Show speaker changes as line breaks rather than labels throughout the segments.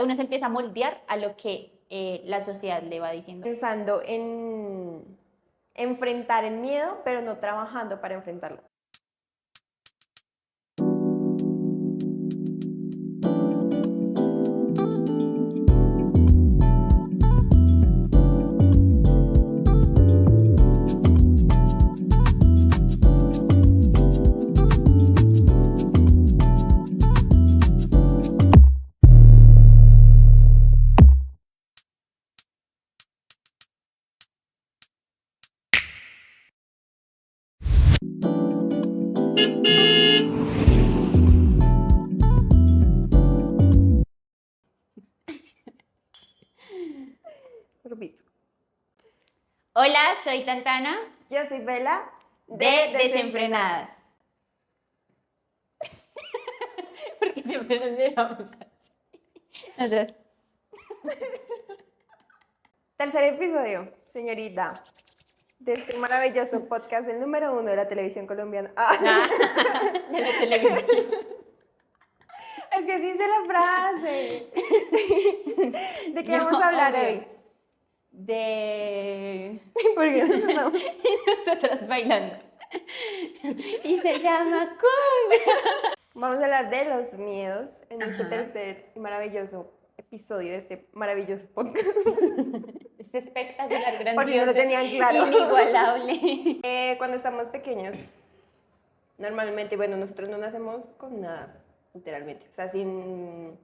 Uno se empieza a moldear a lo que la sociedad le va diciendo.
Pensando en enfrentar el miedo, pero no trabajando para enfrentarlo. Repito.
Hola, soy Tantana
Yo soy Bella
de Desenfrenadas. Porque siempre nos miramos así. Nosotras.
Tercer episodio, señorita, de este maravilloso podcast, el número 1 de la televisión colombiana.
De la televisión.
Es que sí hice la frase. ¿De qué
Yo,
vamos a hablar
obvio.
hoy?
De...
Porque no.
Y nosotras bailando. Y se llama cumbia.
Vamos a hablar de los miedos en este
Ajá.
tercer y maravilloso episodio de este maravilloso podcast.
Es espectacular,
Por si no
grandioso,
lo tenían claro.
inigualable.
Cuando estamos pequeños, normalmente, bueno, nosotros no nacemos con nada, literalmente. O sea, sin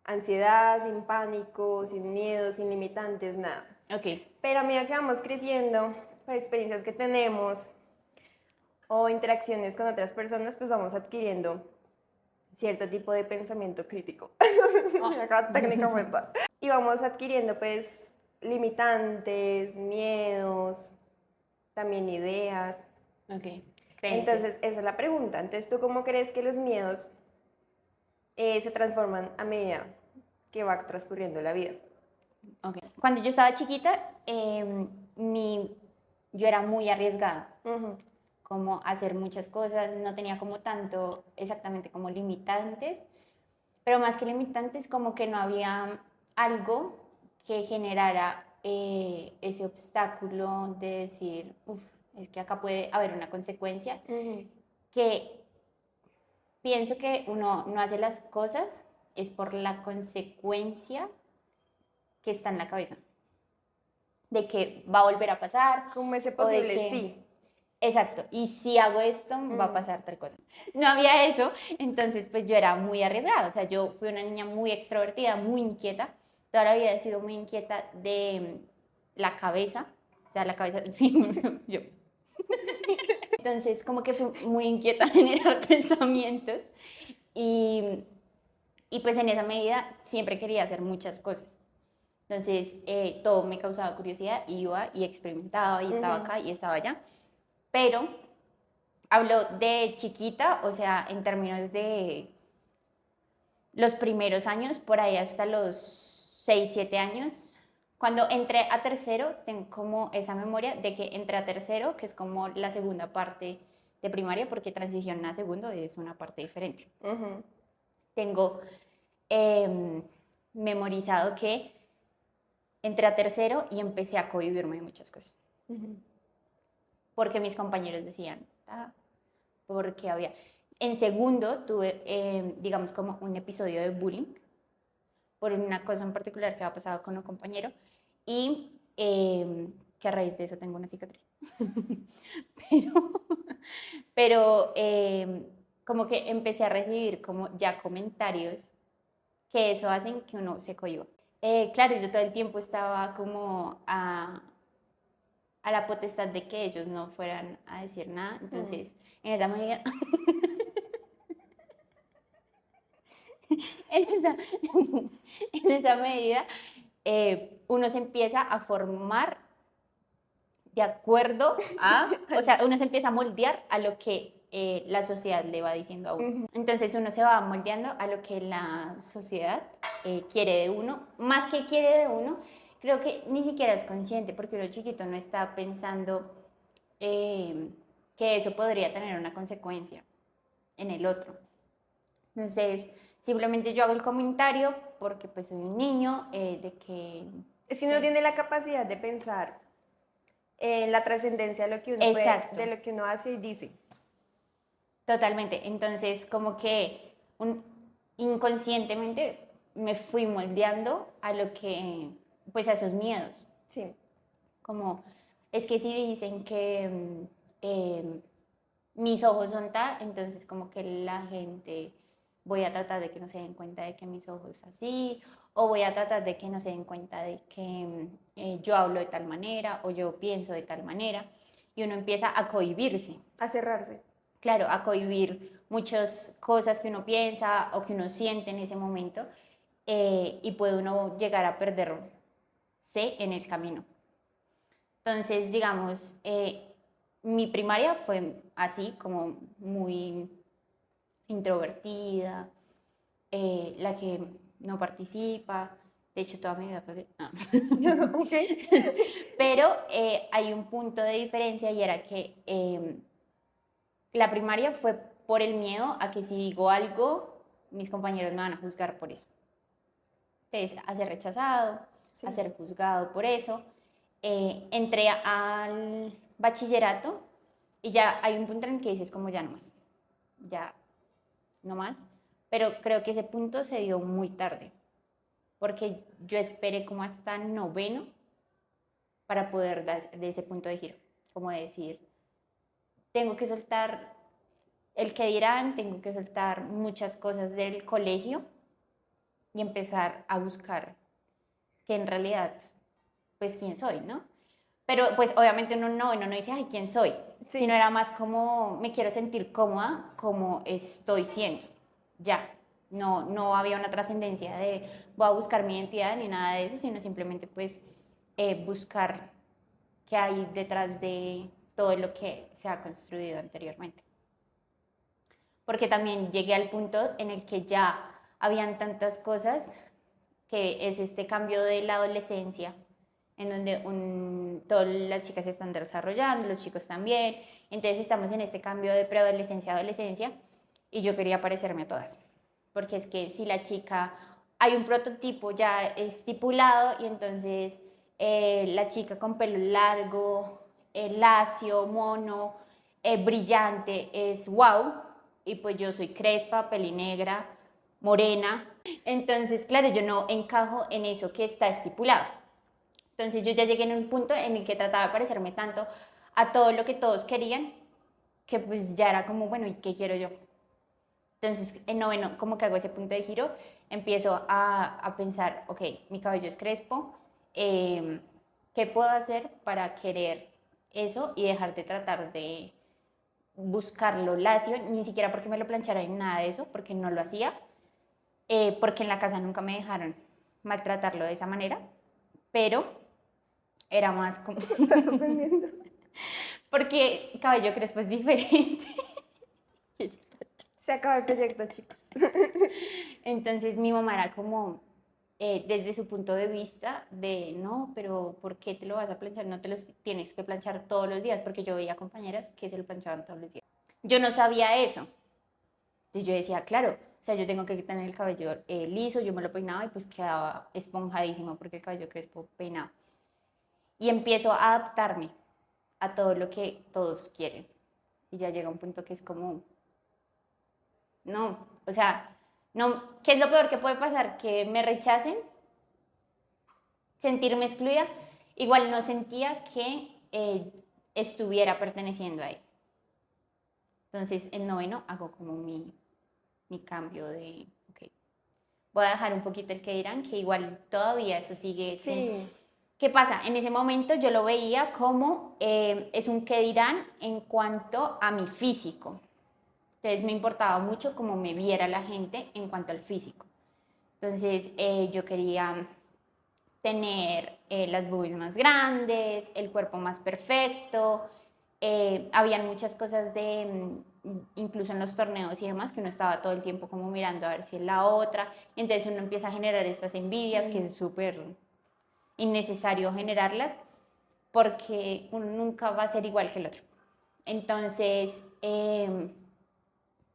ansiedad, sin pánico, sin miedo, sin limitantes, nada.
Ok.
Pero a medida que vamos creciendo, por experiencias que tenemos o interacciones con otras personas, pues vamos adquiriendo cierto tipo de pensamiento crítico. Acá técnicamente. Y vamos adquiriendo pues limitantes, miedos, también ideas.
Ok. Creencias.
Entonces, esa es la pregunta. Entonces, ¿tú cómo crees que los miedos se transforman a medida que va transcurriendo la vida?
Okay. Cuando yo estaba chiquita, yo era muy arriesgada, como hacer muchas cosas, no tenía como tanto exactamente como limitantes, pero más que limitantes como que no había algo que generara ese obstáculo de decir, uff, es que acá puede haber una consecuencia, que pienso que uno no hace las cosas es por la consecuencia que está en la cabeza, de que va a volver a pasar
Como ese
o de
posible
que,
sí.
exacto, y si hago esto va a pasar tal cosa. No había eso, entonces pues yo era muy arriesgada, o sea, yo fui una niña muy extrovertida, muy inquieta, toda la vida he sido muy inquieta de la cabeza, o sea, la cabeza, sí, yo. Entonces como que fui muy inquieta en generar pensamientos y, y pues en esa medida siempre quería hacer muchas cosas. Entonces, todo me causaba curiosidad, iba y experimentaba y estaba acá y estaba allá. Pero hablo de chiquita, o sea, en términos de los primeros años, por ahí hasta los 6 7 años. Cuando entré a tercero, tengo como esa memoria de que entré a tercero, que es como la segunda parte de primaria, porque transición a segundo es una parte diferente. Tengo memorizado que entré a tercero y empecé a cohibirme de muchas cosas. Porque mis compañeros decían, porque había... En segundo tuve, digamos, como un episodio de bullying por una cosa en particular que había pasado con un compañero y que a raíz de eso tengo una cicatriz. pero como que empecé a recibir como ya comentarios que eso hacen que uno se cohiba. Claro, yo todo el tiempo estaba como a la potestad de que ellos no fueran a decir nada, entonces en esa medida, en esa, en esa medida uno se empieza a formar de acuerdo a, o sea, uno se empieza a moldear a lo que la sociedad le va diciendo a uno. Entonces uno se va moldeando a lo que la sociedad quiere de uno, más que quiere de uno, creo que ni siquiera es consciente, porque uno chiquito no está pensando que eso podría tener una consecuencia en el otro. Entonces, Simplemente yo hago el comentario porque pues soy un niño, de que...
Es que uno tiene la capacidad de pensar en la trascendencia de lo que uno
Exacto.
de lo que uno hace y dice.
Totalmente. Entonces, como que inconscientemente me fui moldeando a lo que, pues a esos miedos.
Sí.
Como, es que si dicen que mis ojos son tal, entonces como que la gente, voy a tratar de que no se den cuenta de que mis ojos así, o voy a tratar de que no se den cuenta de que yo hablo de tal manera, o yo pienso de tal manera, y uno empieza a cohibirse.
A cerrarse.
Claro, a cohibir muchas cosas que uno piensa o que uno siente en ese momento, y puede uno llegar a perderse en el camino. Entonces, digamos, mi primaria fue así, como muy introvertida, la que no participa, de hecho toda mi vida pues, no.
Ok.
Pero hay un punto de diferencia y era que la primaria fue por el miedo a que si digo algo, mis compañeros me van a juzgar por eso. Entonces, a ser rechazado,
Sí.
a ser juzgado por eso. Entré al bachillerato y ya hay un punto en el que dices como ya no más, ya no más. Pero creo que ese punto se dio muy tarde, porque yo esperé como hasta noveno para poder dar de ese punto de giro, como de decir, tengo que soltar el que dirán, tengo que soltar muchas cosas del colegio y empezar a buscar que en realidad, pues quién soy, ¿no? Pero pues obviamente uno no dice, ay, ¿quién soy?
Sí.
Sino era más como, me quiero sentir cómoda como estoy siendo, ya. No había una trascendencia de voy a buscar mi identidad ni nada de eso, sino simplemente pues buscar qué hay detrás de todo lo que se ha construido anteriormente. Porque también llegué al punto en el que ya habían tantas cosas que es este cambio de la adolescencia, en donde todas las chicas se están desarrollando, los chicos también, entonces estamos en este cambio de preadolescencia a adolescencia y yo quería parecerme a todas, porque es que si la chica, hay un prototipo ya estipulado y entonces la chica con pelo largo, lacio, mono, brillante es wow, y pues yo soy crespa, pelinegra, morena, entonces claro, yo no encajo en eso que está estipulado. Entonces yo ya llegué en un punto en el que trataba de parecerme tanto a todo lo que todos querían, que pues ya era como, bueno, ¿y qué quiero yo? Entonces en noveno como que hago ese punto de giro, empiezo a pensar, ok, mi cabello es crespo, ¿qué puedo hacer para querer eso y dejar de tratar de buscarlo lacio, ni siquiera porque me lo planchara ni nada de eso, porque no lo hacía, porque en la casa nunca me dejaron maltratarlo de esa manera, pero era más como...
Estás sorprendiendo.
porque cabello crespo es diferente.
Se acaba el proyecto, chicos.
Entonces mi mamá era como, desde su punto de vista, de no, pero ¿por qué te lo vas a planchar? No te lo tienes que planchar todos los días, porque yo veía compañeras que se lo planchaban todos los días. Yo no sabía eso. Entonces yo decía, claro, o sea, yo tengo que tener el cabello liso, yo me lo peinaba y pues quedaba esponjadísimo porque el cabello crespo peinado. Y empiezo a adaptarme a todo lo que todos quieren. Y ya llega un punto que es como, no, o sea, no, ¿qué es lo peor que puede pasar? Que me rechacen, sentirme excluida. Igual no sentía que estuviera perteneciendo ahí. Entonces, en noveno hago como mi cambio de, ok, voy a dejar un poquito el que dirán, que igual todavía eso sigue.
Sí.
¿Qué pasa? En ese momento yo lo veía como es un que dirán en cuanto a mi físico. Entonces me importaba mucho cómo me viera la gente en cuanto al físico. Entonces yo quería tener las boobies más grandes, el cuerpo más perfecto. Habían muchas cosas incluso en los torneos y demás, que uno estaba todo el tiempo como mirando a ver si es la otra. Entonces uno empieza a generar estas envidias, que es súper innecesario generarlas, porque uno nunca va a ser igual que el otro. Entonces,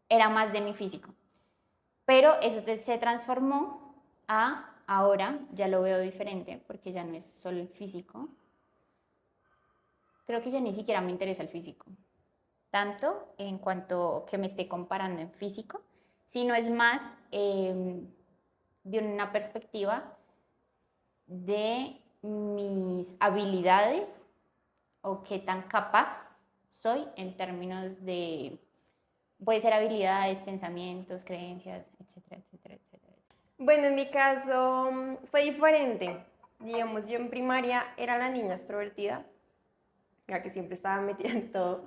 era más de mi físico. Pero eso se transformó a ahora, ya lo veo diferente, porque ya no es solo el físico. Creo que ya ni siquiera me interesa el físico, tanto en cuanto que me esté comparando en físico, sino es más de una perspectiva de mis habilidades o qué tan capaz soy en términos de, puede ser habilidades, pensamientos, creencias, etcétera, etcétera, etcétera.
Bueno, en mi caso fue diferente. Digamos, yo en primaria era la niña extrovertida, la que siempre estaba metida en todo.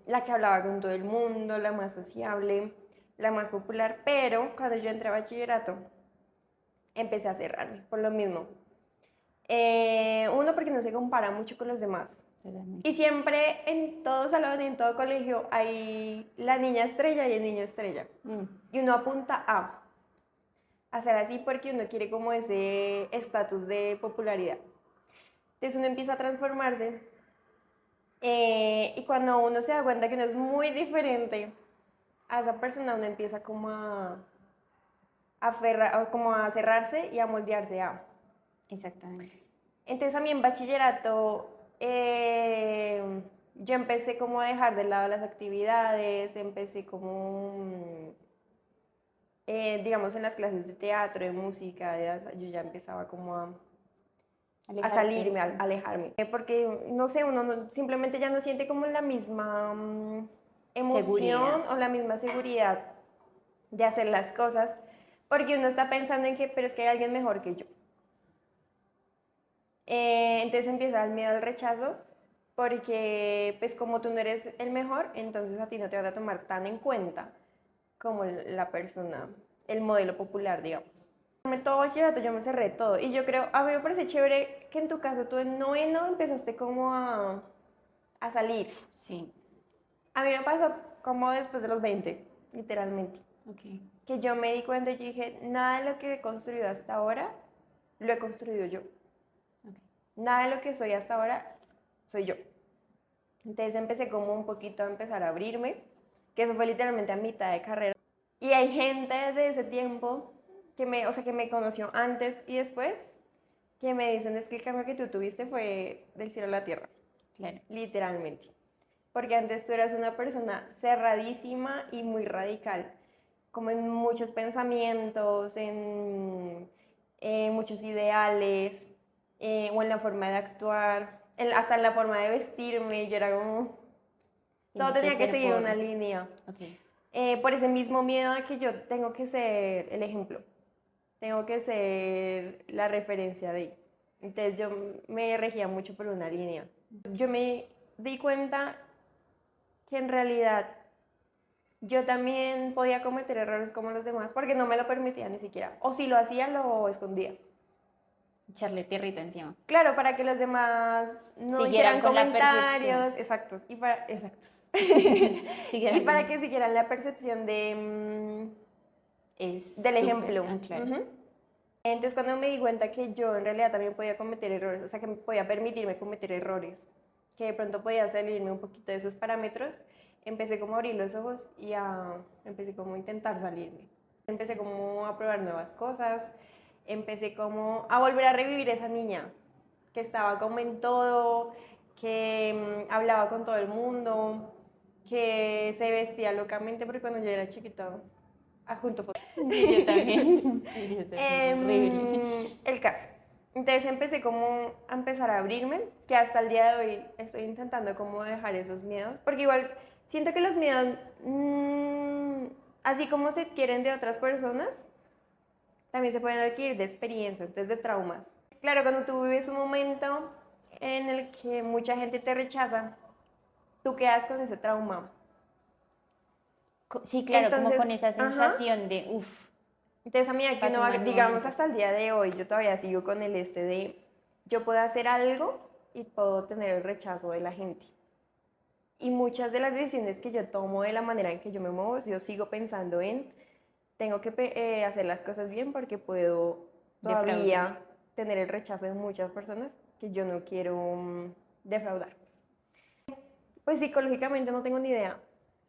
La que hablaba con todo el mundo, la más sociable, la más popular, pero cuando yo entré a bachillerato empecé a cerrarme por lo mismo. Uno, porque no se compara mucho con los demás.
Totalmente.
Y siempre en todo salón, en todo colegio, hay la niña estrella y el niño estrella. Y uno apunta a ser así porque uno quiere como ese estatus de popularidad. Entonces uno empieza a transformarse y cuando uno se da cuenta que uno es muy diferente a esa persona, uno empieza como como a cerrarse y a moldearse a.
Exactamente.
Entonces a mí en bachillerato yo empecé como a dejar de lado las actividades, empecé como, digamos, en las clases de teatro, de música, de danza, yo ya empezaba como a salirme, a alejarme. Porque, no sé, uno simplemente ya no siente como la misma emoción
Seguridad.
o la misma seguridad de hacer las cosas, porque uno está pensando en que, pero es que hay alguien mejor que yo. Entonces empieza el miedo al rechazo, porque pues como tú no eres el mejor, entonces a ti no te van a tomar tan en cuenta como la persona, el modelo popular, digamos. En todo bachillerato yo me cerré todo y yo creo, a mí me parece chévere que en tu caso tú en noveno empezaste como a salir.
Sí.
A mí me pasó como después de los 20, literalmente.
Okay.
Que yo me di cuenta y yo dije, nada de lo que he construido hasta ahora lo he construido yo.
Okay.
Nada de lo que soy hasta ahora soy yo. Entonces empecé como un poquito a empezar a abrirme, que eso fue literalmente a mitad de carrera. Y hay gente de ese tiempo o sea, que me conoció antes y después, que me dicen es que el cambio que tú tuviste fue del cielo a la tierra.
Claro.
Literalmente. Porque antes tú eras una persona cerradísima y muy radical, como en muchos pensamientos, en muchos ideales, o en la forma de actuar, hasta en la forma de vestirme. Yo era como, todo tenía que seguir una línea.
Okay.
Por ese mismo miedo de que yo tengo que ser el ejemplo, tengo que ser la referencia de. Entonces yo me regía mucho por una línea. Yo me di cuenta que en realidad yo también podía cometer errores como los demás, porque no me lo permitía ni siquiera. O si lo hacía, lo escondía.
Echarle tierrita encima.
Claro, para que los demás no
Siguieran
hicieran
con la
comentarios
percepción.
exactos. Exactos. Y
Siguieran
para
con...
que siguieran la percepción del
Es súper...
ejemplo.
Ah, claro.
Entonces cuando me di cuenta que yo en realidad también podía cometer errores, o sea, que podía permitirme cometer errores, que de pronto podía salirme un poquito de esos parámetros, empecé como a abrir los ojos y empecé como a intentar salirme. Empecé como a probar nuevas cosas, empecé como a volver a revivir esa niña que estaba como en todo, que hablaba con todo el mundo, que se vestía locamente, porque cuando yo era chiquita, junto
Sí, yo también. Sí, yo también. Horrible.
El caso. Entonces empecé como a empezar a abrirme, que hasta el día de hoy estoy intentando como dejar esos miedos, porque igual siento que los miedos, así como se adquieren de otras personas, también se pueden adquirir de experiencias, entonces de traumas. Claro, cuando tú vives un momento en el que mucha gente te rechaza, tú quedas con ese trauma.
Sí, claro, como
Entonces,
con esa
ajá.
sensación de, uff,
Entonces, a medida que uno
pasó un
va,
mal
digamos,
momento.
hasta el día de hoy, yo todavía sigo con el de, yo puedo hacer algo y puedo tener el rechazo de la gente. Y muchas de las decisiones que yo tomo, de la manera en que yo me muevo, yo sigo pensando en, tengo que hacer las cosas bien porque puedo
Defraudar.
todavía tener el rechazo de muchas personas que yo no quiero defraudar. Pues psicológicamente no tengo ni idea.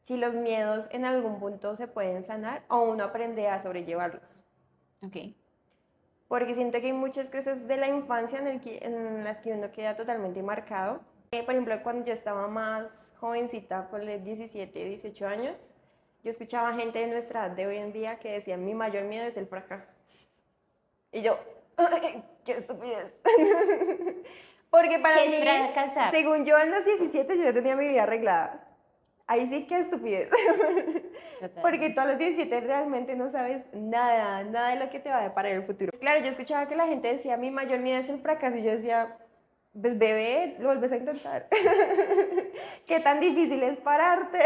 si los miedos en algún punto se pueden sanar o uno aprende a sobrellevarlos.
Ok.
Porque siento que hay muchas cosas de la infancia en las que uno queda totalmente marcado. Por ejemplo, cuando yo estaba más jovencita, por 17, 18 años, yo escuchaba gente de nuestra edad de hoy en día que decía, mi mayor miedo es el fracaso. Y yo, ¡ay, qué estupidez! Porque para
¿Qué es
mí,
fracasar?
según yo en los 17 yo ya tenía mi vida arreglada. Ahí sí que estupidez. Porque tú a los 17 realmente no sabes nada, nada de lo que te va a deparar el futuro. Claro, yo escuchaba que la gente decía, mi mayor miedo es el fracaso. Y yo decía, pues bebé, lo vuelves a intentar. ¿Qué tan difícil es pararte?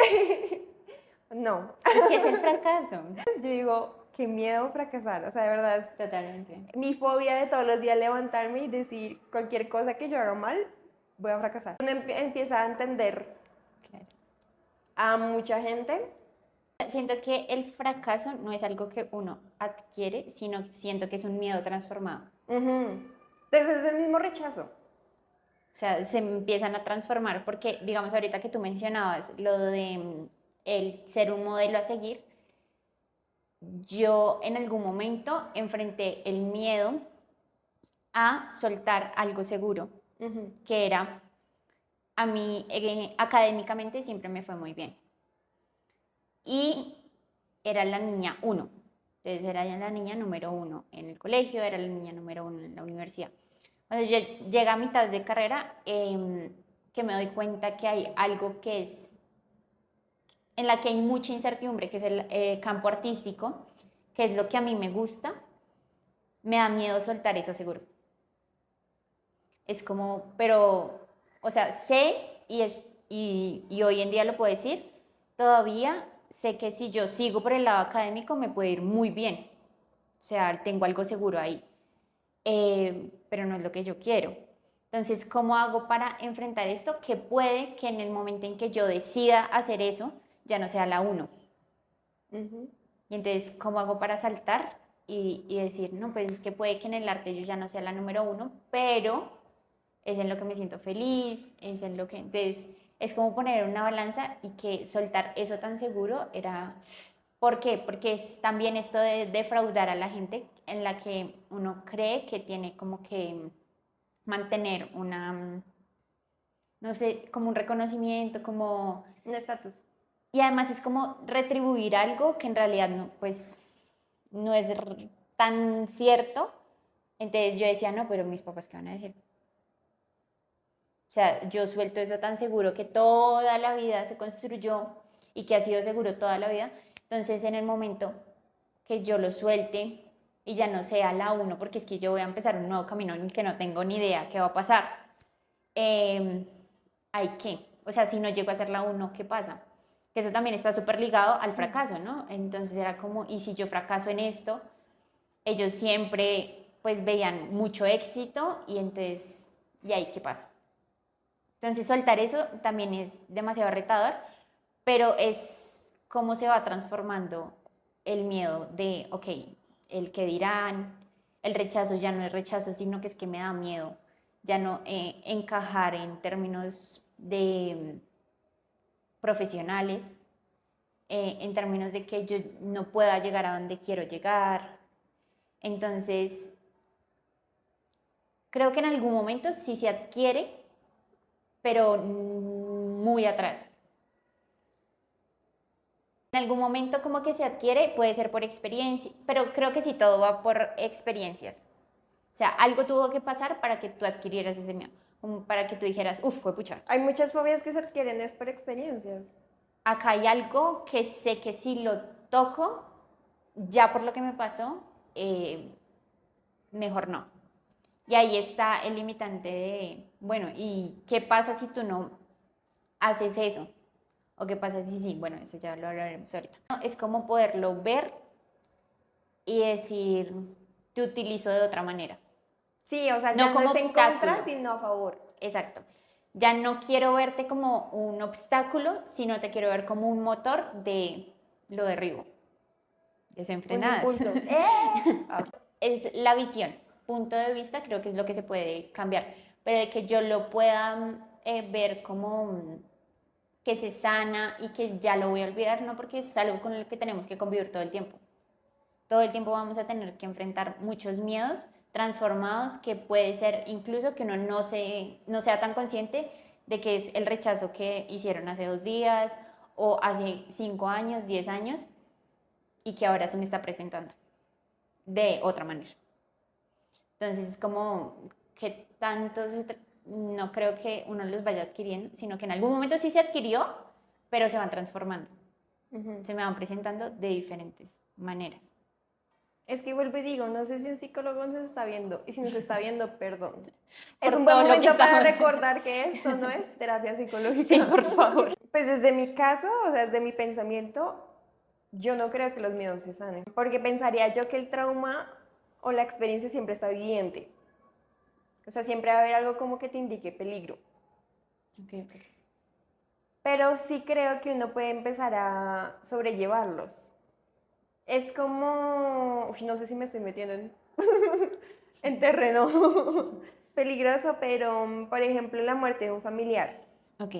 No.
¿Y qué es el fracaso?
Yo digo, qué miedo fracasar. O sea, de verdad es
Totalmente.
mi fobia de todos los días levantarme y decir cualquier cosa que yo haga mal, voy a fracasar. Uno empieza a entender
Claro.
a mucha gente.
Siento que el fracaso no es algo que uno adquiere, sino siento que es un miedo transformado.
Ujú. Entonces es el mismo rechazo.
O sea, se empiezan a transformar porque, digamos, ahorita que tú mencionabas lo de el ser un modelo a seguir, yo en algún momento enfrenté el miedo a soltar algo seguro,
Ujú.
que era, a mí académicamente siempre me fue muy bien. Y era la niña uno. Entonces era la niña número uno en el colegio, era la niña número uno en la universidad. Cuando yo llegué a mitad de carrera, que me doy cuenta que hay algo que es, en la que hay mucha incertidumbre, que es el campo artístico, que es lo que a mí me gusta, me da miedo soltar eso seguro. Es como, pero, o sea, sé y hoy en día lo puedo decir, todavía sé que si yo sigo por el lado académico me puede ir muy bien. O sea, tengo algo seguro ahí. Pero no es lo que yo quiero. Entonces, ¿cómo hago para enfrentar esto? Que puede que en el momento en que yo decida hacer eso, ya no sea la uno.
Ujú.
Y entonces, ¿cómo hago para saltar y decir, no, pues es que puede que en el arte yo ya no sea la número uno, pero es en lo que me siento feliz, es en lo que... Entonces, es como poner una balanza y que soltar eso tan seguro era... ¿Por qué? Porque es también esto de defraudar a la gente en la que uno cree que tiene como que mantener una, no sé, como un reconocimiento, como...
Un estatus.
Y además es como retribuir algo que en realidad no, pues, no es tan cierto. Entonces yo decía, no, pero mis papás, ¿qué van a decir? O sea, yo suelto eso tan seguro que toda la vida se construyó y que ha sido seguro toda la vida. Entonces, en el momento que yo lo suelte y ya no sea la uno, porque es que yo voy a empezar un nuevo camino en el que no tengo ni idea qué va a pasar, eh, ¿hay qué? O sea, si no llego a ser la uno, ¿qué pasa? Que eso también está súper ligado al fracaso, ¿no? Entonces era como, ¿y si yo fracaso en esto? Ellos siempre pues veían mucho éxito y entonces, ¿y ahí qué pasa? Entonces soltar eso también es demasiado retador, pero es cómo se va transformando el miedo de, ok, el que dirán, el rechazo ya no es rechazo, sino que es que me da miedo ya no encajar en términos de profesionales, en términos de que yo no pueda llegar a donde quiero llegar. Entonces, creo que en algún momento sí se adquiere, pero muy atrás. En algún momento como que se adquiere, puede ser por experiencia, pero creo que sí todo va por experiencias. O sea, algo tuvo que pasar para que tú adquirieras ese miedo, como para que tú dijeras, uff, fue pucha.
Hay muchas fobias que se adquieren es por experiencias.
Acá hay algo que sé que si lo toco, ya por lo que me pasó, mejor no. Y ahí está el limitante de, bueno, ¿y qué pasa si tú no haces eso? ¿O qué pasa si sí? Bueno, eso ya lo hablaremos ahorita. Es como poderlo ver y decir, te utilizo de otra manera.
Sí, o sea,
No
ya no
como
es en contra,
obstáculo.
sino a favor.
Exacto. Ya no quiero verte como un obstáculo, sino te quiero ver como un motor de lo derribo.
Un
Desenfrenadas.
impulso. Ah,
Es la visión, punto de vista, creo que es lo que se puede cambiar. Pero de que yo lo pueda ver como que se sana y que ya lo voy a olvidar, no, porque es algo con el que tenemos que convivir todo el tiempo. Todo el tiempo vamos a tener que enfrentar muchos miedos transformados, que puede ser incluso que uno no sea tan consciente de que es el rechazo que hicieron hace 2 días o hace 5 años, 10 años, y que ahora se me está presentando de otra manera. Entonces es como que no creo que uno los vaya adquiriendo, sino que en algún momento sí se adquirió, pero se van transformando, se me van presentando de diferentes maneras.
Es que vuelvo y digo, no sé si un psicólogo nos está viendo, y si nos está viendo, perdón.
Por
Es un
todo
buen
lo que
momento para
estamos-
recordar que esto no es terapia psicológica.
Sí, por favor.
Pues desde mi caso, o sea, desde mi pensamiento, yo no creo que los miedos se sanen, porque pensaría yo que el trauma o la experiencia siempre está vigente. O sea, siempre va a haber algo como que te indique peligro.
Okay.
Pero sí creo que uno puede empezar a sobrellevarlos. Es como, no sé si me estoy metiendo en terreno peligroso, pero por ejemplo la muerte de un familiar.
Ok.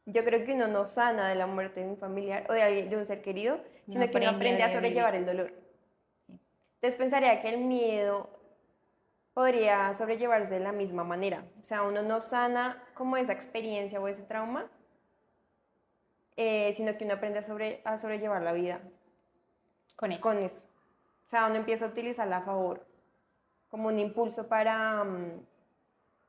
Yo creo que uno no sana de la muerte de un familiar o de un ser querido, sino que uno
aprende
aprende a sobrellevar
vivir.
el dolor. Entonces pensaría que el miedo podría sobrellevarse de la misma manera. O sea, uno no sana como esa experiencia o ese trauma, sino que uno aprende a sobrellevar la vida
Con eso.
con eso. O sea, uno empieza a utilizarla a favor, como un impulso para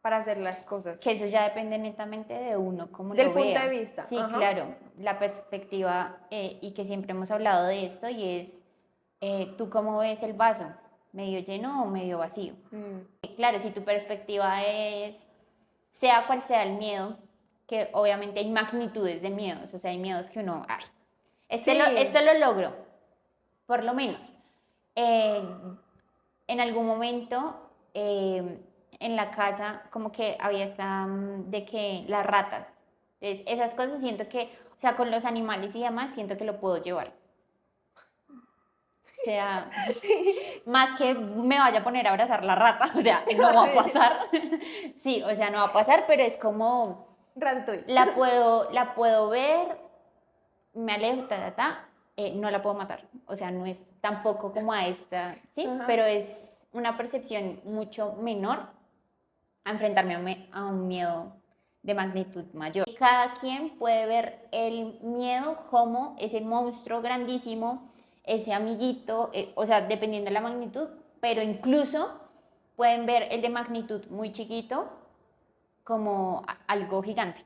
hacer las cosas.
Que eso ya depende netamente de uno, cómo
Del
lo
punto de
vea.
vista.
Sí,
Ajá.
claro, la perspectiva, y que siempre hemos hablado de esto, y es, ¿tú cómo ves el vaso? ¿Medio lleno o medio vacío? Claro, si tu perspectiva es, sea cual sea el miedo, que obviamente hay magnitudes de miedos, o sea, hay miedos que uno, ay,
Sí.
esto lo logro, por lo menos. Eh, en algún momento en la casa como que había de que las ratas. Entonces, esas cosas siento que, o sea, con los animales y demás, siento que lo puedo llevar. O sea, más que me vaya a poner a abrazar la rata, o sea, no va a pasar. Sí, o sea, no va a pasar, pero es como,
Ratatouille.
la puedo ver, me alejo, no la puedo matar. O sea, no es tampoco como a esta, ¿sí?
Ajá.
Pero es una percepción mucho menor a enfrentarme a un miedo de magnitud mayor. Cada quien puede ver el miedo como ese monstruo grandísimo, ese amiguito, o sea, dependiendo de la magnitud, pero incluso pueden ver el de magnitud muy chiquito como algo gigante.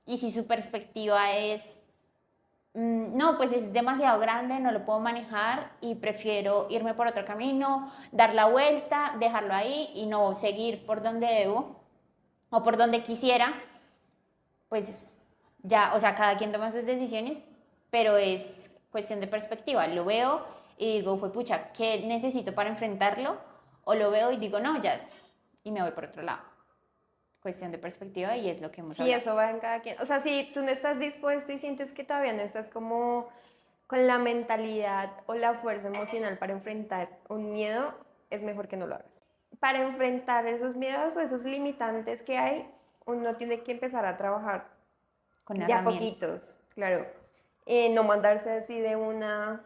Y si su perspectiva es, no, pues es demasiado grande, no lo puedo manejar y prefiero irme por otro camino, dar la vuelta, dejarlo ahí y no seguir por donde debo o por donde quisiera, pues ya, o sea, cada quien toma sus decisiones, pero es cuestión de perspectiva. Lo veo y digo, pues pucha, ¿qué necesito para enfrentarlo? O lo veo y digo, no, ya, y me voy por otro lado. Cuestión de perspectiva y es lo que hemos
Sí,
hablado.
eso va en cada quien. O sea, si tú no estás dispuesto y sientes que todavía no estás como con la mentalidad o la fuerza emocional para enfrentar un miedo, es mejor que no lo hagas. Para enfrentar esos miedos o esos limitantes que hay, uno tiene que empezar a trabajar
Con
de a
herramientas.
poquitos, claro. No mandarse así de una,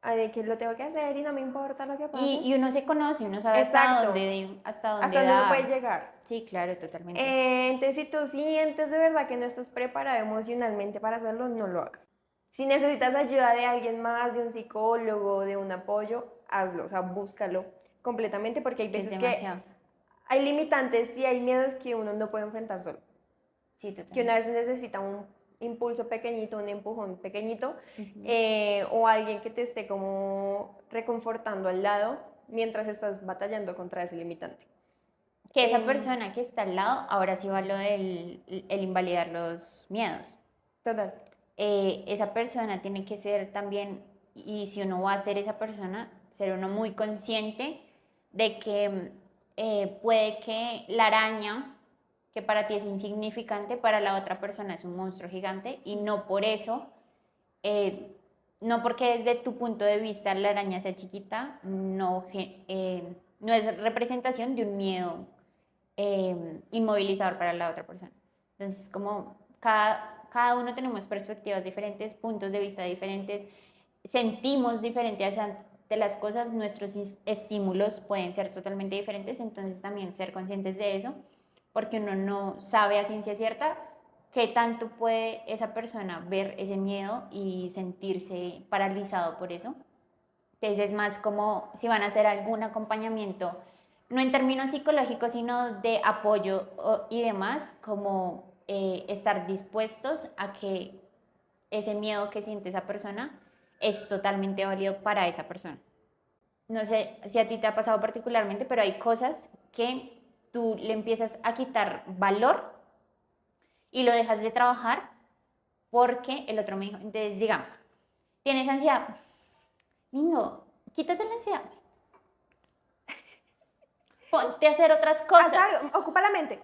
de que lo tengo que hacer y no me importa lo que pase.
Y uno se conoce, uno sabe
Exacto.
hasta
Hasta
dónde
donde uno puede
da.
llegar.
Sí, claro, totalmente.
Entonces, si tú sientes de verdad que no estás preparado emocionalmente para hacerlo, no lo hagas. Si necesitas ayuda de alguien más, de un psicólogo, de un apoyo, hazlo, o sea, búscalo completamente porque hay
Que es
veces
demasiado.
que hay limitantes y hay miedos que uno no puede enfrentar solo.
Sí,
Que una
totalmente.
vez necesita un impulso pequeñito, un empujón pequeñito, o alguien que te esté como reconfortando al lado mientras estás batallando contra ese limitante.
Que esa persona que está al lado, ahora sí va lo del el invalidar los miedos.
Total.
Esa persona tiene que ser también, y si uno va a ser esa persona, ser uno muy consciente de que puede que la araña, que para ti es insignificante, para la otra persona es un monstruo gigante, y no por eso, eh, no porque desde tu punto de vista la araña sea chiquita, no es representación de un miedo inmovilizador para la otra persona. Entonces, como cada uno tenemos perspectivas diferentes, puntos de vista diferentes, sentimos diferentes ante las cosas, nuestros estímulos pueden ser totalmente diferentes, entonces también ser conscientes de eso, porque uno no sabe a ciencia cierta qué tanto puede esa persona ver ese miedo y sentirse paralizado por eso. Entonces es más como si van a hacer algún acompañamiento, no en términos psicológicos, sino de apoyo y demás, como estar dispuestos a que ese miedo que siente esa persona es totalmente válido para esa persona. No sé si a ti te ha pasado particularmente, pero hay cosas que tú le empiezas a quitar valor y lo dejas de trabajar porque el otro me dijo, entonces digamos, tienes ansiedad, Mingo, quítate la ansiedad, ponte a hacer otras
Haz
cosas.
algo, ocupa la mente.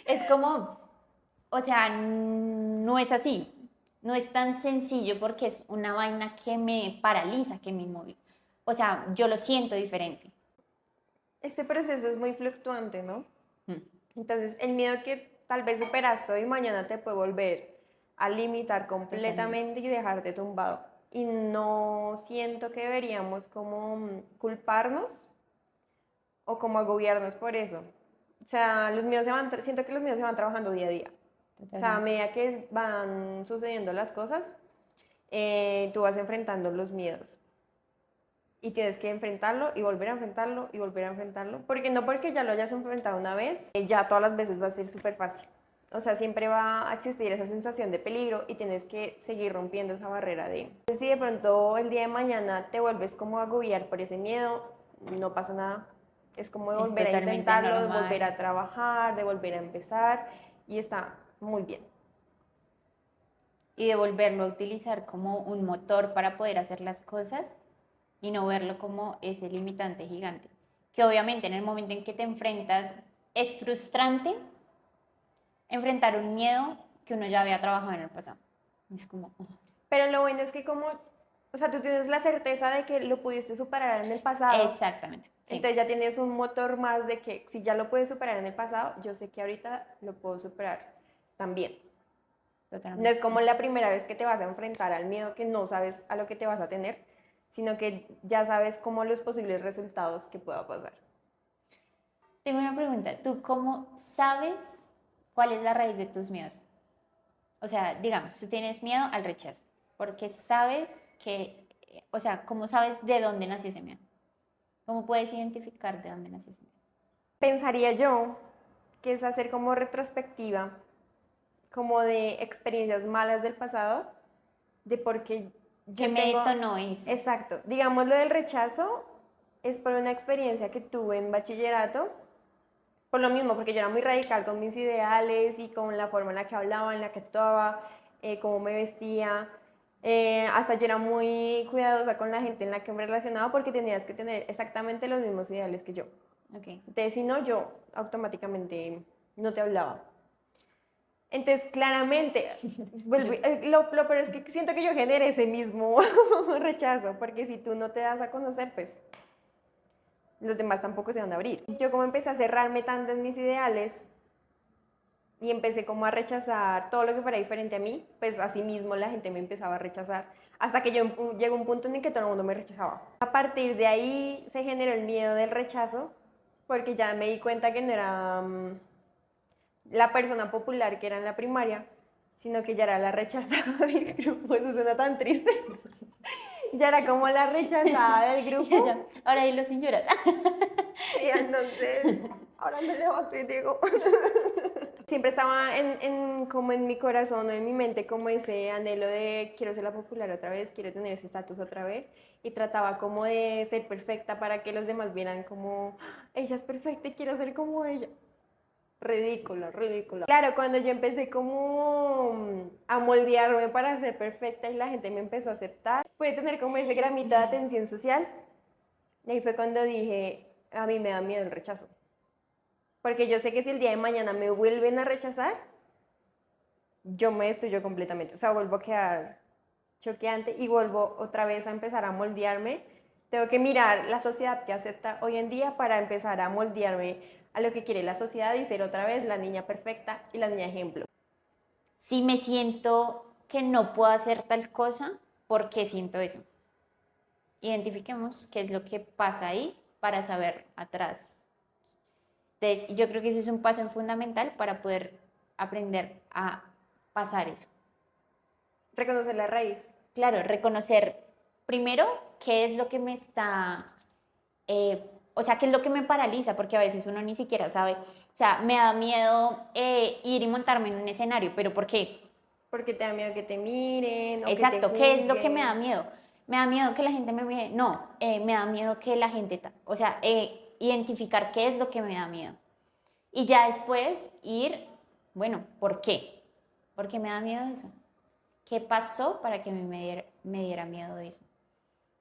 Es como, o sea, no es así, no es tan sencillo porque es una vaina que me paraliza, que me inmoviliza. O sea, yo lo siento diferente.
Este proceso es muy fluctuante, ¿no?
Mm.
Entonces, el miedo que tal vez superaste hoy, mañana te puede volver a limitar
Totalmente.
completamente y dejarte tumbado. Y no siento que deberíamos como culparnos o como agobiarnos por eso. O sea, siento que los miedos se van trabajando día a día. O sea, a
Totalmente.
medida que van sucediendo las cosas, tú vas enfrentando los miedos. Y tienes que enfrentarlo y volver a enfrentarlo y volver a enfrentarlo. Porque no porque ya lo hayas enfrentado una vez, ya todas las veces va a ser súper fácil. O sea, siempre va a existir esa sensación de peligro y tienes que seguir rompiendo esa barrera de... Si de pronto el día de mañana te vuelves como a agobiar por ese miedo, no pasa nada. Es como de
Es
volver a
totalmente
intentarlo, de volver
normal.
a trabajar, de volver a empezar y está muy bien.
Y de volverlo a utilizar como un motor para poder hacer las cosas y no verlo como ese limitante gigante. Que obviamente en el momento en que te enfrentas es frustrante enfrentar un miedo que uno ya había trabajado en el pasado. Es como, oh.
Pero lo bueno es que como, o sea, tú tienes la certeza de que lo pudiste superar en el pasado.
Exactamente, sí,
Entonces ya tienes un motor más de que si ya lo puedes superar en el pasado, yo sé que ahorita lo puedo superar también. No
totalmente,
es como
sí.
la primera vez que te vas a enfrentar al miedo que no sabes a lo que te vas a tener, sino que ya sabes como los posibles resultados que pueda pasar.
Tengo una pregunta, ¿tú cómo sabes cuál es la raíz de tus miedos? O sea, digamos, tú tienes miedo al rechazo, porque sabes que, o sea, ¿cómo sabes de dónde nació ese miedo? ¿Cómo puedes identificar de dónde nació ese miedo?
Pensaría yo que es hacer como retrospectiva, como de experiencias malas del pasado, de por qué
¿Qué
yo
me
tengo,
detonó eso?
exacto, digamos lo del rechazo es por una experiencia que tuve en bachillerato, por lo mismo, porque yo era muy radical con mis ideales y con la forma en la que hablaba, en la que actuaba, cómo me vestía. Hasta yo era muy cuidadosa con la gente en la que me relacionaba porque tenías que tener exactamente los mismos ideales que yo.
Ok.
Entonces, si no, yo automáticamente no te hablaba. Entonces, claramente,
Yo,
lo peor es que siento que yo generé ese mismo rechazo, porque si tú no te das a conocer, pues los demás tampoco se van a abrir. Yo como empecé a cerrarme tanto en mis ideales y empecé como a rechazar todo lo que fuera diferente a mí, pues así mismo la gente me empezaba a rechazar, hasta que yo llegó un punto en el que todo el mundo me rechazaba. A partir de ahí se generó el miedo del rechazo, porque ya me di cuenta que no era la persona popular que era en la primaria, sino que ya era la rechazada del grupo. Eso suena tan triste. Ya era como la rechazada del
y
grupo.
ella, ahora hilo sin llorar.
Y entonces, ahora me levanto y digo, siempre estaba como en mi corazón o en mi mente como ese anhelo de quiero ser la popular otra vez, quiero tener ese estatus otra vez y trataba como de ser perfecta para que los demás vieran como ella es perfecta y quiero ser como ella. Ridículo, ridículo. Claro, cuando yo empecé como a moldearme para ser perfecta y la gente me empezó a aceptar, pude tener como ese gramito de atención social. Y ahí fue cuando dije, a mí me da miedo el rechazo. Porque yo sé que si el día de mañana me vuelven a rechazar, yo me destruyo completamente. O sea, vuelvo a quedar choqueante y vuelvo otra vez a empezar a moldearme. Tengo que mirar la sociedad que acepta hoy en día para empezar a moldearme a lo que quiere la sociedad y ser otra vez la niña perfecta y la niña ejemplo.
Si me siento que no puedo hacer tal cosa, ¿por qué siento eso? Identifiquemos qué es lo que pasa ahí para saber atrás. Entonces, yo creo que ese es un paso fundamental para poder aprender a pasar eso.
Reconocer la raíz.
Claro, reconocer primero qué es lo que me está, o sea, qué es lo que me paraliza, porque a veces uno ni siquiera sabe, o sea, me da miedo ir y montarme en un escenario, pero ¿por qué?
Porque te da miedo que te miren o que te
Exacto, ¿qué es lo que me da
juzguen.
miedo? ¿Me da miedo que la gente me mire? No, me da miedo que la gente, o sea, identificar qué es lo que me da miedo. Y ya después ir, bueno, ¿por qué? ¿Por qué me da miedo eso? ¿Qué pasó para que me diera miedo eso?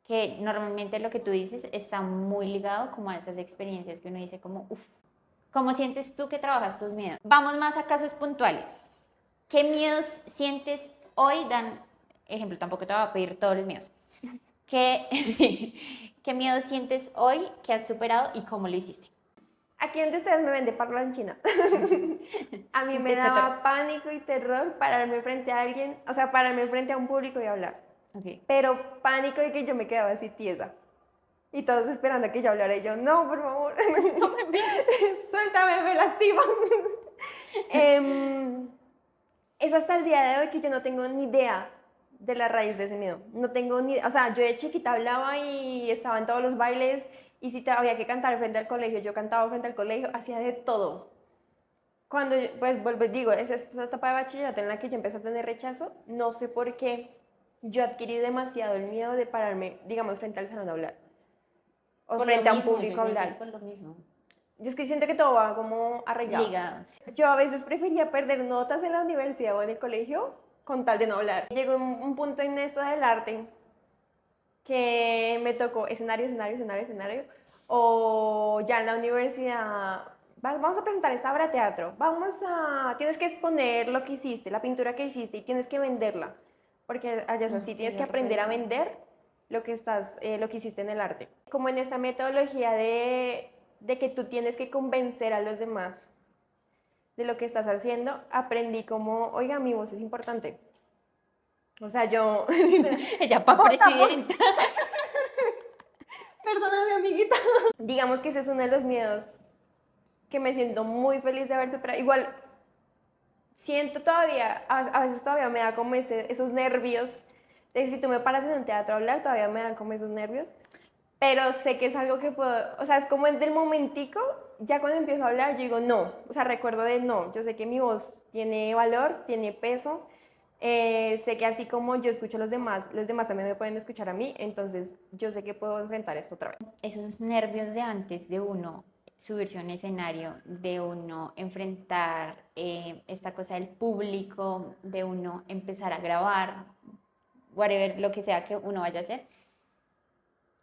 Que normalmente lo que tú dices está muy ligado como a esas experiencias que uno dice como, uff, ¿cómo sientes tú que trabajas tus miedos? Vamos más a casos puntuales. ¿Qué miedos sientes hoy? Dan ejemplo, tampoco te voy a pedir todos los miedos. Sí, ¿qué miedos sientes hoy que has superado y cómo lo hiciste?
Aquí donde ustedes me ven de parlanchina. A mí me
De cotorreo.
daba pánico y terror pararme frente a alguien, o sea, pararme frente a un público y hablar.
Ok.
Pero pánico de que yo me quedaba así tiesa. Y todos esperando a que yo hablara y yo, no, por favor,
No me mires.
suéltame, me lastimas. Em, es hasta el día de hoy que yo no tengo ni idea de la raíz de ese miedo. No tengo ni, o sea, yo de chiquita hablaba y estaba en todos los bailes y si había que cantar frente al colegio, yo cantaba frente al colegio, hacía de todo. Cuando, pues, vuelvo y digo, es esta etapa de bachillerato en la que yo empecé a tener rechazo, no sé por qué yo adquirí demasiado el miedo de pararme, digamos, frente al salón a hablar o
Por lo
frente a un
mismo, yo
público a
creo que
hablar.
por lo mismo.
Yo es que siento que todo va como arraigado.
Ligados.
Yo a veces prefería perder notas en la universidad o en el colegio con tal de no hablar. Llegó un punto en esto del arte que me tocó escenario, escenario, escenario, escenario, o ya en la universidad, vamos a presentar esta obra de teatro, tienes que exponer lo que hiciste, la pintura que hiciste y tienes que venderla, porque allá es así, tienes que aprender a vender lo que hiciste en el arte. Como en esta metodología de que tú tienes que convencer a los demás de lo que estás haciendo, aprendí como, oiga, mi voz es importante. O sea, yo...
Ella para presidenta.
Perdóname, amiguita. Digamos que ese es uno de los miedos que me siento muy feliz de haber superado. Igual, siento todavía, a veces todavía me da como esos nervios. De que si tú me paras en un teatro a hablar, todavía me dan como esos nervios. Pero sé que es algo que puedo, o sea, es como del momentico, ya cuando empiezo a hablar, yo digo no. O sea, recuerdo de no. Yo sé que mi voz tiene valor, tiene peso. Sé que así como yo escucho a los demás también me pueden escuchar a mí. Entonces, yo sé que puedo enfrentar esto otra vez.
Esos nervios de antes de uno subirse a un escenario, de uno enfrentar esta cosa del público, de uno empezar a grabar, whatever, lo que sea que uno vaya a hacer.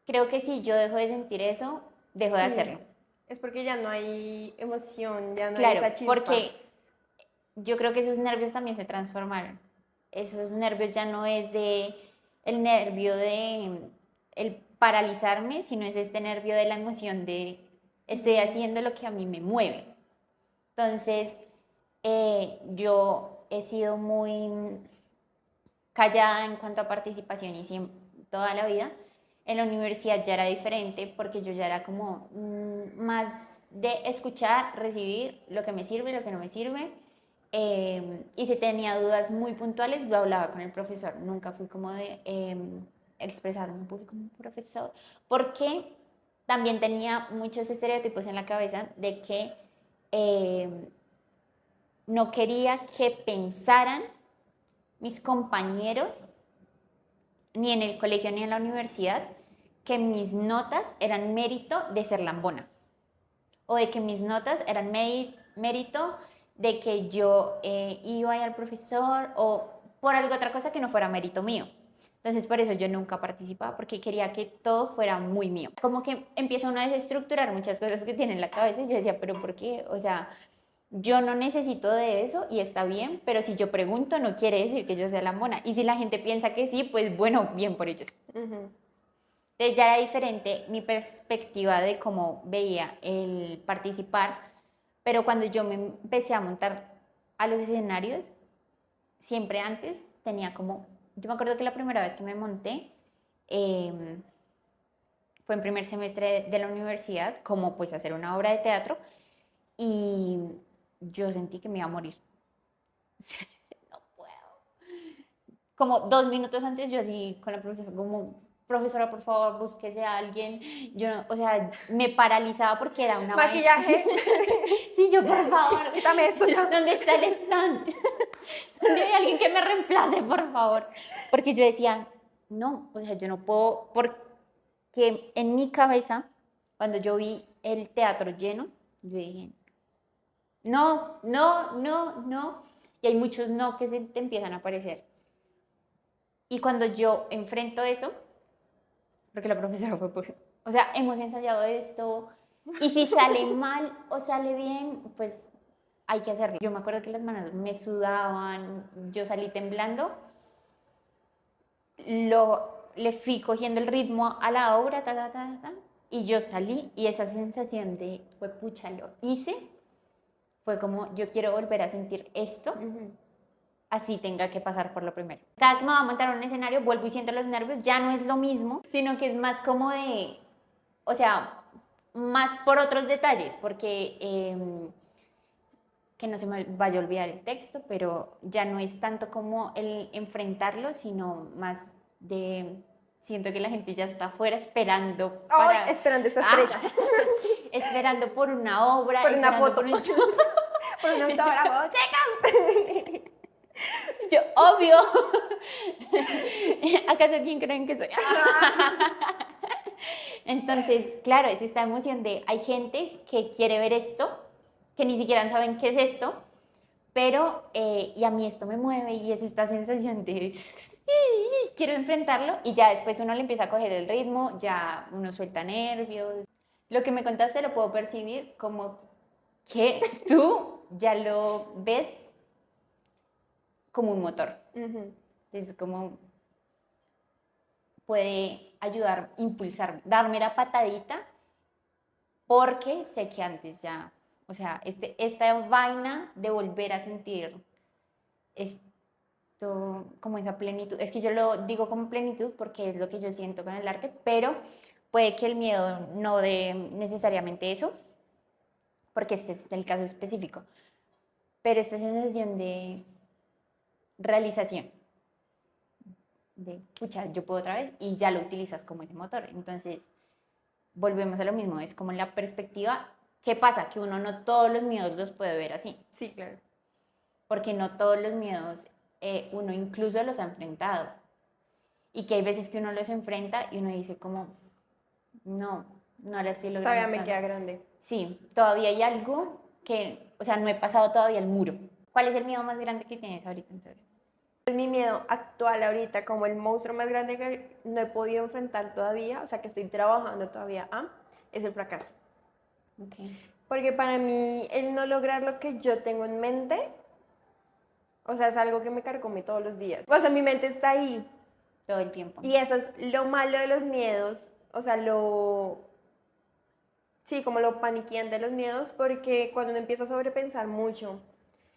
Creo que si yo dejo de sentir eso, dejo de
Sí,
hacerlo.
es porque ya no hay emoción, ya no hay
Claro,
esa chispa.
porque yo creo que esos nervios también se transformaron. Esos nervios ya no es de el nervio de el paralizarme, sino es este nervio de la emoción de estoy haciendo lo que a mí me mueve. Entonces, yo he sido muy callada en cuanto a participación y siempre, toda la vida. En la universidad ya era diferente porque yo ya era como más de escuchar, recibir lo que me sirve y lo que no me sirve. Y si tenía dudas muy puntuales, lo hablaba con el profesor. Nunca fui como de expresarme en público como profesor, porque también tenía muchos estereotipos en la cabeza de que no quería que pensaran mis compañeros, ni en el colegio ni en la universidad, que mis notas eran mérito de ser lambona o de que mis notas eran mérito de que yo iba ahí al profesor o por alguna otra cosa que no fuera mérito mío. Entonces por eso yo nunca participaba porque quería que todo fuera muy mío. Como que empieza uno a desestructurar muchas cosas que tiene en la cabeza y yo decía, pero ¿por qué? O sea, yo no necesito de eso y está bien, pero si yo pregunto no quiere decir que yo sea la mona. Y si la gente piensa que sí, pues bueno, bien por ellos.
Ujú.
Entonces ya era diferente mi perspectiva de cómo veía el participar, pero cuando yo me empecé a montar a los escenarios, siempre antes tenía como, yo me acuerdo que la primera vez que me monté fue en primer semestre de la universidad, como pues hacer una obra de teatro, y yo sentí que me iba a morir. O sea, yo decía, no puedo. Como 2 minutos antes yo así con la profesora, como, profesora, por favor, búsquese a alguien. Yo, o sea, me paralizaba porque era una vaina.
Maquillaje.
Sí, yo, por favor.
Quítame esto ya.
¿Dónde está el stand? ¿Dónde hay alguien que me reemplace, por favor? Porque yo decía, no, o sea, yo no puedo, porque en mi cabeza, cuando yo vi el teatro lleno, yo dije, no, no, no, no. Y hay muchos no que se te empiezan a aparecer. Y cuando yo enfrento eso, porque la profesora fue por, o sea, hemos ensayado esto, y si sale mal o sale bien, pues hay que hacerlo. Yo me acuerdo que las manos me sudaban, yo salí temblando, le fui cogiendo el ritmo a la obra, ta, ta, ta, ta, y yo salí, y esa sensación de, pues pucha, lo hice, fue como, yo quiero volver a sentir esto, así tenga que pasar por lo primero. Cada vez que me voy a montar en un escenario, vuelvo y siento los nervios, ya no es lo mismo, sino que es más como de, o sea, más por otros detalles, porque que no se me vaya a olvidar el texto, pero ya no es tanto como el enfrentarlo, sino más de, siento que la gente ya está afuera esperando
Ay,
para...
esperando esta estrella.
esperando por una obra,
Por una
esperando
foto.
por un show.
Por un autógrafo. ¡Chicas!
Yo, obvio. ¿Acaso quién creen que soy? Entonces, claro, es esta emoción de, hay gente que quiere ver esto, que ni siquiera saben qué es esto, pero, y a mí esto me mueve y es esta sensación de, quiero enfrentarlo, y ya después uno le empieza a coger el ritmo, ya uno suelta nervios. Lo que me contaste lo puedo percibir como que tú ya lo ves como un motor. Es como puede ayudar, impulsar, darme la patadita, porque sé que antes ya, o sea, esta vaina de volver a sentir esto, como esa plenitud, es que yo lo digo como plenitud porque es lo que yo siento con el arte, pero puede que el miedo no dé necesariamente eso, porque este es el caso específico, pero esta sensación de realización, de, pucha, yo puedo otra vez, y ya lo utilizas como ese motor. Entonces, volvemos a lo mismo, es como la perspectiva. ¿Qué pasa? Que uno no todos los miedos los puede ver así,
Sí, claro.
porque no todos los miedos uno incluso los ha enfrentado, y que hay veces que uno los enfrenta y uno dice como, no, no la estoy logrando
Todavía me
tanto.
queda grande.
Sí, todavía hay algo que, o sea, no he pasado todavía el muro. ¿Cuál es el miedo más grande que tienes ahorita entonces?
Es mi miedo actual ahorita, como el monstruo más grande que no he podido enfrentar todavía, o sea, que estoy trabajando todavía, es el fracaso.
Okay.
Porque para mí, el no lograr lo que yo tengo en mente, o sea, es algo que me carcome todos los días. O sea, mi mente está ahí.
Todo el tiempo.
Y eso es lo malo de los miedos, o sea, sí, como lo paniquean de los miedos, porque cuando uno empieza a sobrepensar mucho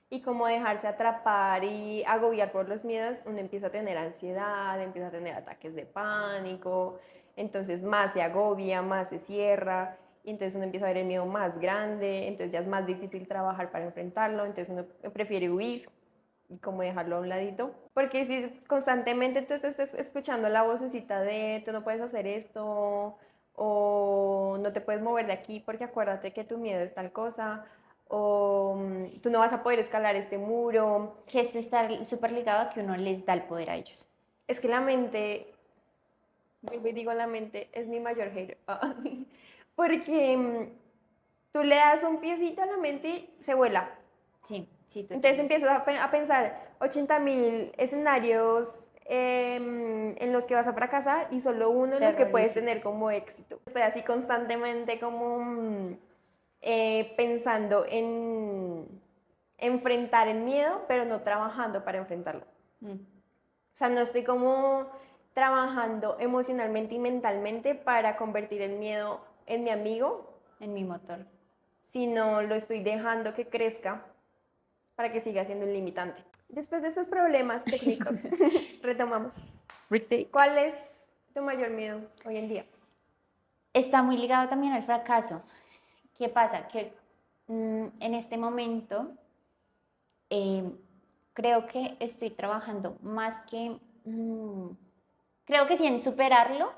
y como dejarse atrapar y agobiar por los miedos, uno empieza a tener ansiedad, empieza a tener ataques de pánico, entonces más se agobia, más se cierra, y entonces uno empieza a ver el miedo más grande, entonces ya es más difícil trabajar para enfrentarlo, entonces uno prefiere huir y como dejarlo a un ladito. Porque si constantemente tú estás escuchando la vocecita de tú no puedes hacer esto, o no te puedes mover de aquí porque acuérdate que tu miedo es tal cosa, o tú no vas a poder escalar este muro.
Que esto está súper ligado a que uno les da el poder a ellos.
Es que la mente, vuelvo y digo, la mente es mi mayor hater. Porque tú le das un piecito a la mente y se vuela.
Sí, sí,
Entonces
totalmente.
empiezas a pensar 80.000 escenarios en los que vas a fracasar y solo uno en los que puedes tener
Terroríficos.
como éxito. Estoy así constantemente como pensando en enfrentar el miedo, pero no trabajando para enfrentarlo. O sea, no estoy como trabajando emocionalmente y mentalmente para convertir el miedo en mi amigo,
En mi motor.
sino lo estoy dejando que crezca para que siga siendo un limitante. Después de esos problemas técnicos, retomamos.
Retake.
¿Cuál es tu mayor miedo hoy en día?
Está muy ligado también al fracaso. ¿Qué pasa? Que en este momento eh, creo que estoy trabajando más que, creo que sí en superarlo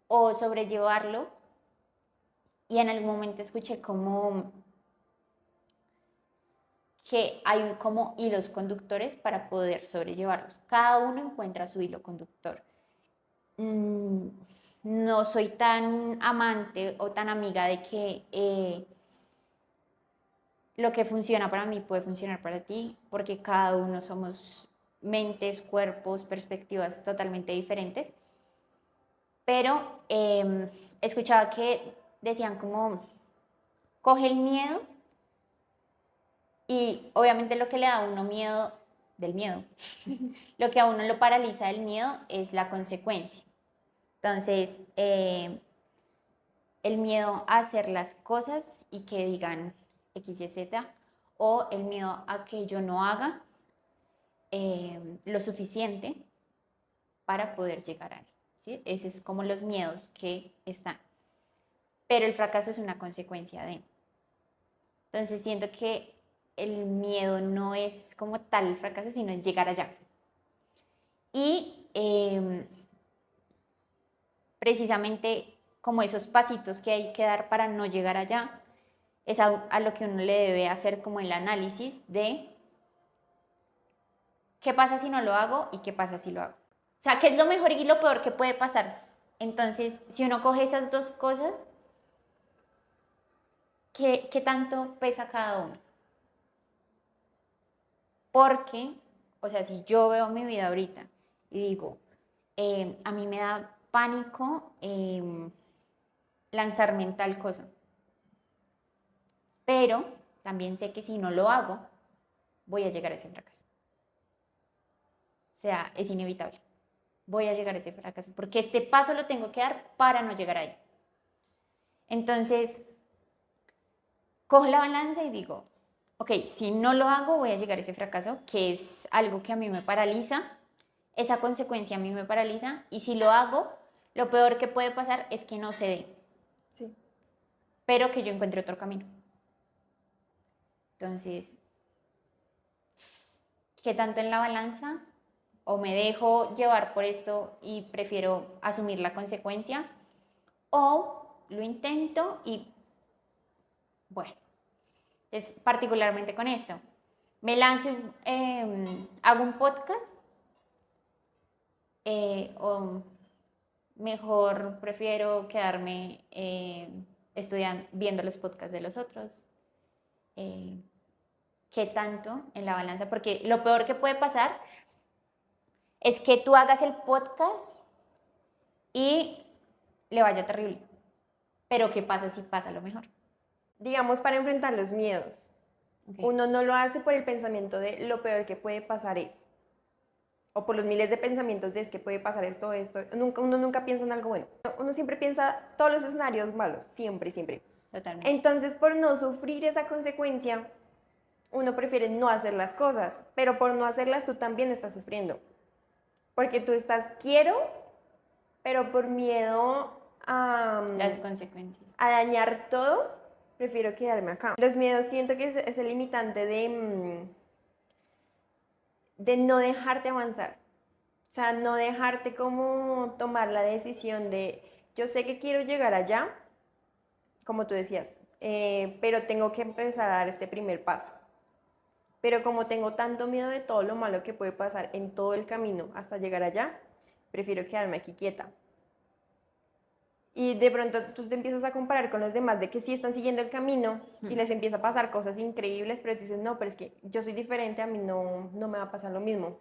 o sobrellevarlo. Y en algún momento escuché como que hay como hilos conductores para poder sobrellevarlos. Cada uno encuentra su hilo conductor. Mm, no soy tan amante o tan amiga de que lo que funciona para mí puede funcionar para ti, porque cada uno somos mentes, cuerpos, perspectivas totalmente diferentes. Pero escuchaba que decían como, coge el miedo y obviamente lo que le da a uno miedo del miedo, lo que a uno lo paraliza del miedo es la consecuencia. Entonces, el miedo a hacer las cosas y que digan X, Y, Z, o el miedo a que yo no haga lo suficiente para poder llegar a eso. ¿Sí? Ese es como los miedos que están. Pero el fracaso es una consecuencia de. Entonces siento que el miedo no es como tal el fracaso, sino es llegar allá. Y precisamente como esos pasitos que hay que dar para no llegar allá, es a lo que uno le debe hacer como el análisis de qué pasa si no lo hago y qué pasa si lo hago. O sea, qué es lo mejor y lo peor que puede pasar. Entonces, si uno coge esas dos cosas, ¿qué tanto pesa cada uno? Porque, o sea, si yo veo mi vida ahorita y digo, a mí me da pánico lanzarme en tal cosa, pero también sé que si no lo hago, voy a llegar a ese fracaso. O sea, es inevitable. Voy a llegar a ese fracaso, porque este paso lo tengo que dar para no llegar ahí. Entonces, cojo la balanza y digo, ok, si no lo hago, voy a llegar a ese fracaso, que es algo que a mí me paraliza, esa consecuencia a mí me paraliza, y si lo hago, lo peor que puede pasar es que no se dé,
Sí.
pero que yo encuentre otro camino. Entonces, ¿qué tanto en la balanza? ¿O me dejo llevar por esto y prefiero asumir la consecuencia? ¿O lo intento y, bueno, es particularmente con esto? Me lanzo, hago un podcast o mejor prefiero quedarme estudiando, viendo los podcasts de los otros. ¿Qué tanto en la balanza? Porque lo peor que puede pasar es que tú hagas el podcast y le vaya terrible. Pero ¿qué pasa si pasa lo mejor?
Digamos, para enfrentar los miedos,
Okay.
uno no lo hace por el pensamiento de lo peor que puede pasar es, o por los miles de pensamientos de es que puede pasar esto, uno nunca piensa en algo bueno. Uno siempre piensa todos los escenarios malos, siempre, siempre.
Totalmente.
Entonces, por no sufrir esa consecuencia, uno prefiere no hacer las cosas, pero por no hacerlas tú también estás sufriendo. Porque tú estás, quiero, pero por miedo
Las consecuencias.
a dañar todo, prefiero quedarme acá. Los miedos siento que es el limitante de no dejarte avanzar. O sea, no dejarte como tomar la decisión de, yo sé que quiero llegar allá, como tú decías, pero tengo que empezar a dar este primer paso. Pero como tengo tanto miedo de todo lo malo que puede pasar en todo el camino hasta llegar allá, prefiero quedarme aquí quieta. Y de pronto tú te empiezas a comparar con los demás de que sí están siguiendo el camino y les empieza a pasar cosas increíbles, pero tú dices, no, pero es que yo soy diferente, a mí no me va a pasar lo mismo.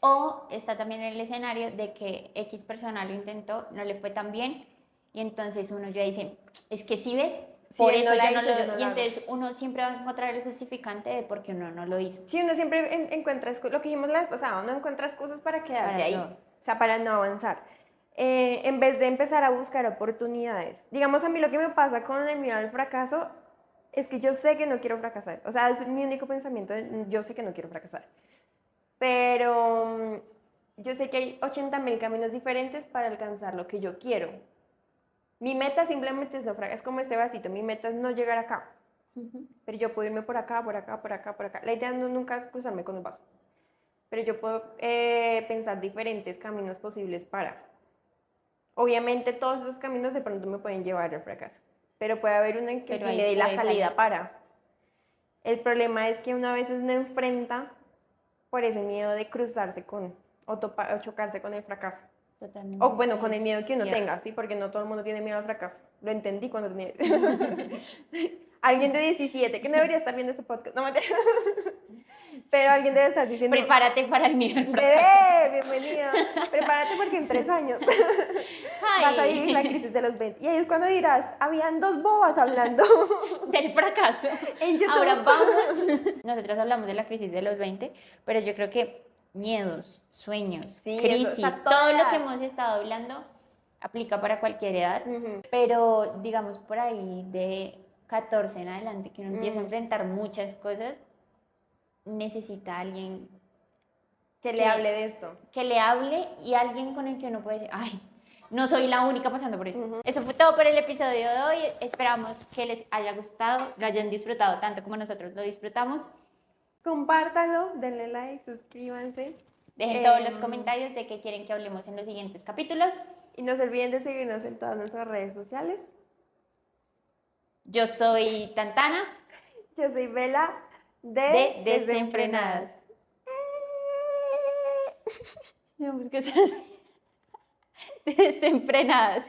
O está también el escenario de que X persona lo intentó, no le fue tan bien, y entonces uno ya dice, es que si ves,
Si
por
él
eso
no la
yo no
hizo, yo
lo...
no
Y
lo hago.
entonces uno siempre va a encontrar el justificante de por qué uno no lo hizo.
Sí, uno siempre encuentra, lo que dijimos la vez pasada, uno encuentra excusas para quedarse
Para
ahí,
todo.
o sea, para no avanzar. En vez de empezar a buscar oportunidades. Digamos, a mí lo que me pasa con el miedo al fracaso es que yo sé que no quiero fracasar. O sea, es mi único pensamiento, yo sé que no quiero fracasar. Pero yo sé que hay 80.000 caminos diferentes para alcanzar lo que yo quiero. Mi meta simplemente es no fracasar, es como este vasito, mi meta es no llegar acá. Pero yo puedo irme por acá, por acá, por acá, por acá. La idea no es nunca cruzarme con el vaso. Pero yo puedo pensar diferentes caminos posibles para. Obviamente todos esos caminos de pronto me pueden llevar al fracaso. Pero puede haber uno en que
Pero
sí
ahí
me dé la
puedes
salida
salir.
para. El problema es que una vez no enfrenta por ese miedo de cruzarse con o chocarse con el fracaso. O bueno, con
Totalmente
el miedo que uno
cierto.
tenga, ¿sí? Porque no todo el mundo tiene miedo al fracaso. Lo entendí cuando tenía... Alguien de 17 que no debería estar viendo ese podcast. No me Pero alguien debe estar diciendo,
Prepárate para el miedo al fracaso.
bebé, bienvenida. Prepárate porque en 3 años vas a vivir la
Ay,
crisis de los 20. Y ahí es cuando dirás, habían 2 bobas hablando
del fracaso.
en
Ahora
YouTube.
vamos. Nosotros hablamos de la crisis de los 20, pero yo creo que miedos, sueños,
Sí, eso, o sea,
crisis,
toda
todo lo que
edad.
hemos estado hablando aplica para cualquier edad,
Ujú,
pero digamos por ahí de 14 en adelante que uno empieza a
ujú.
enfrentar muchas cosas, necesita a alguien
Que le hable
que,
de esto.
que le hable y alguien con el que uno puede decir, ay, no soy la única pasando por eso.
Ujú.
Eso fue todo por el episodio de hoy. Esperamos que les haya gustado, lo hayan disfrutado tanto como nosotros lo disfrutamos.
Compártanlo, denle like, suscríbanse.
Dejen todos los
Em,
comentarios de qué quieren que hablemos en los siguientes capítulos.
y no se olviden de seguirnos en todas nuestras redes sociales.
Yo soy Tantana
Yo soy Bella de
de
Desenfrenadas.
Desenfrenadas. Digamos que seas Desenfrenadas.